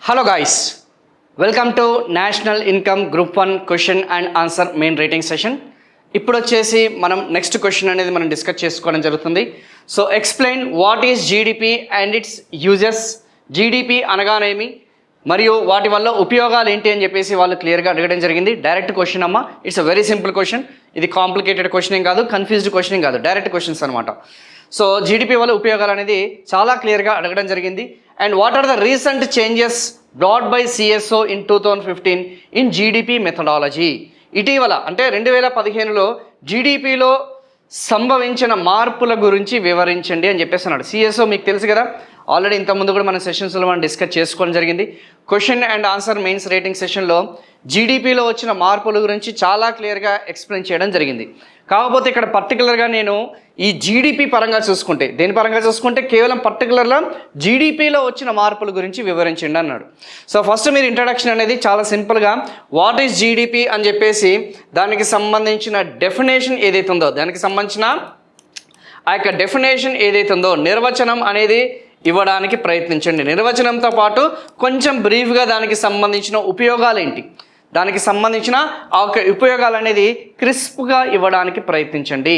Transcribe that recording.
Hello guys, welcome to national income group 1 question and answer main rating session. ఇప్పుడు వచ్చేసి మనం next question అనేది మనం డిస్కస్ చేసుకోవడం జరుగుతుంది. So explain what is GDP and it's uses. GDP అనగానేమి మరియు వాటి వల్ల ఉపయోగాలు ఏంటి అని చెప్పేసి వాళ్ళు క్లియర్గా అడగడం జరిగింది. డైరెక్ట్ క్వశ్చన్ అమ్మ, it's a very simple question. ఇది కాంప్లికేటెడ్ క్వశ్చన్ ఏం కాదు, కన్ఫ్యూజ్డ్ క్వశ్చన్ ఏం కాదు, డైరెక్ట్ క్వశ్చన్స్ అనమాట. సో జీడిపి వల్ల ఉపయోగాలు అనేది చాలా క్లియర్గా అడగడం జరిగింది. And what are the recent changes brought by CSO in 2015 in GDP methodology. ఇటీవల అంటే 2015లో జీడిపిలో సంభవించిన మార్పుల గురించి వివరించండి అని చెప్పేసి అన్నాడు. సిఎస్ఓ మీకు తెలుసు కదా, ఆల్రెడీ ఇంతకుముందు కూడా మన సెషన్స్లో మనం డిస్కస్ చేసుకోవడం జరిగింది. Question and answer mains rating సెషన్లో జీడిపిలో వచ్చిన మార్పుల గురించి చాలా క్లియర్గా ఎక్స్ప్లెయిన్ చేయడం జరిగింది. కాకపోతే ఇక్కడ పర్టికులర్గా నేను ఈ జీడిపి పరంగా చూసుకుంటే, దేని పరంగా చూసుకుంటే కేవలం పర్టికులర్గా జీడిపిలో వచ్చిన మార్పుల గురించి వివరించండి అన్నాడు. సో ఫస్ట్ మీరు ఇంట్రడక్షన్ అనేది చాలా సింపుల్గా వాట్ ఈస్ జీడిపి అని చెప్పేసి దానికి సంబంధించిన డెఫినేషన్ ఏదైతే ఉందో, దానికి సంబంధించిన ఆ యొక్క డెఫినేషన్ ఏదైతే ఉందో నిర్వచనం అనేది ఇవ్వడానికి ప్రయత్నించండి. నిర్వచనంతో పాటు కొంచెం బ్రీఫ్గా దానికి సంబంధించిన ఉపయోగాలు ఏంటి, దానికి సంబంధించిన ఆ యొక్క ఉపయోగాలు అనేది క్రిస్ప్గా ఇవ్వడానికి ప్రయత్నించండి.